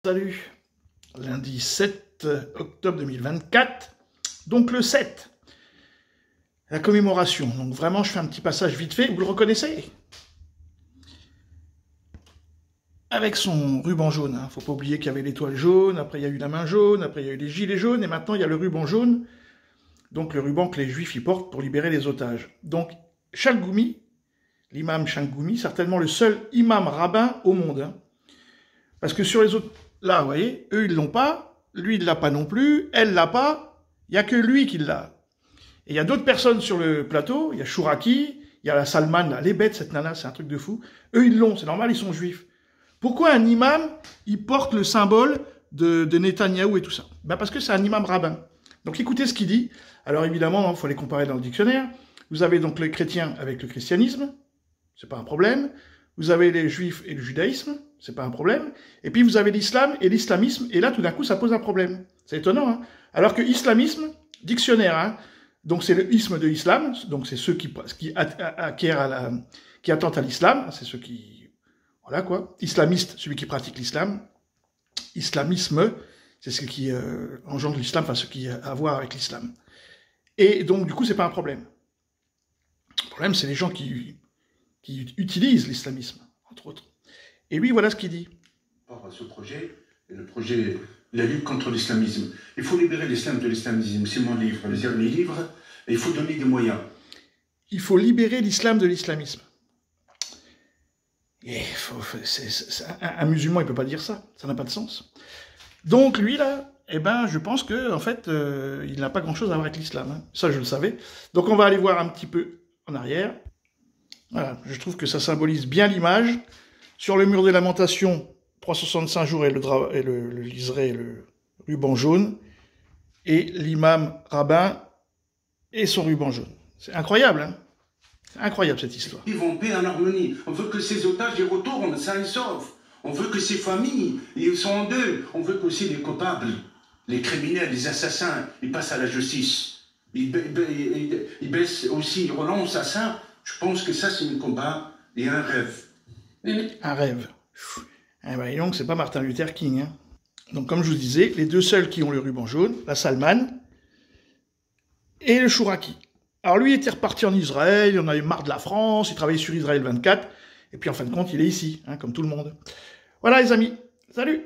Salut, lundi 7 octobre 2024, donc le 7, la commémoration. Donc vraiment, je fais un petit passage vite fait, vous le reconnaissez? Avec son ruban jaune, hein. Faut pas oublier qu'il y avait l'étoile jaune, après il y a eu la main jaune, après il y a eu les gilets jaunes, et maintenant il y a le ruban jaune, donc le ruban que les juifs y portent pour libérer les otages. Donc Chalgoumi, l'imam Chalgoumi, certainement le seul imam rabbin au monde, hein. Parce que sur les autres, là, vous voyez, eux, ils l'ont pas, lui, il l'a pas non plus, elle l'a pas, il n'y a que lui qui l'a. Et il y a d'autres personnes sur le plateau, il y a Chouraki, il y a la Salman, là, les bêtes, cette nana, c'est un truc de fou. Eux, ils l'ont, c'est normal, ils sont juifs. Pourquoi un imam, il porte le symbole de Netanyahou et tout ça? Ben parce que c'est un imam rabbin. Donc écoutez ce qu'il dit. Alors évidemment, il faut les comparer dans le dictionnaire. Vous avez donc le chrétien avec le christianisme, c'est pas un problème. Vous avez les juifs et le judaïsme, c'est pas un problème. Et puis vous avez l'islam et l'islamisme, et là tout d'un coup ça pose un problème. C'est étonnant, hein. Alors que islamisme, dictionnaire, hein, donc c'est le isme de l'islam, donc c'est ceux qui attentent à l'islam, c'est ceux qui, voilà quoi. Islamiste, celui qui pratique l'islam. Islamisme, c'est ce qui engendre l'islam, enfin ce qui a à voir avec l'islam. Et donc du coup c'est pas un problème. Le problème c'est les gens qui utilisent l'islamisme, entre autres. Et lui, voilà ce qu'il dit. Par ce projet, la lutte contre l'islamisme. Il faut libérer l'islam de l'islamisme. C'est mon livre, le dernier livre. Et il faut donner des moyens. Il faut libérer l'islam de l'islamisme. Un musulman, il ne peut pas dire ça. Ça n'a pas de sens. Donc, lui, là, eh ben, je pense que, en fait, il n'a pas grand-chose à voir avec l'islam. Hein. Ça, je le savais. Donc, on va aller voir un petit peu en arrière. Voilà, je trouve que ça symbolise bien l'image. Sur le mur des lamentations, 365 jours et le liseré et le ruban jaune. Et l'imam rabbin et son ruban jaune. C'est incroyable, hein? C'est incroyable cette histoire. Ils vont en paix, en harmonie. On veut que ces otages y retournent, sains et saufs. On veut que ces familles, ils sont en deux. On veut qu'aussi les coupables, les criminels, les assassins, ils passent à la justice. Ils baissent aussi, ils renoncent à ça. Je pense que ça, c'est un combat et un rêve. Un rêve. Eh ben, donc, c'est pas Martin Luther King. Hein. Donc, comme je vous disais, les deux seuls qui ont le ruban jaune, la Salman et le Chouraki. Alors, lui était reparti en Israël, il en avait marre de la France, il travaillait sur Israël 24, et puis en fin de compte, il est ici, hein, comme tout le monde. Voilà, les amis. Salut!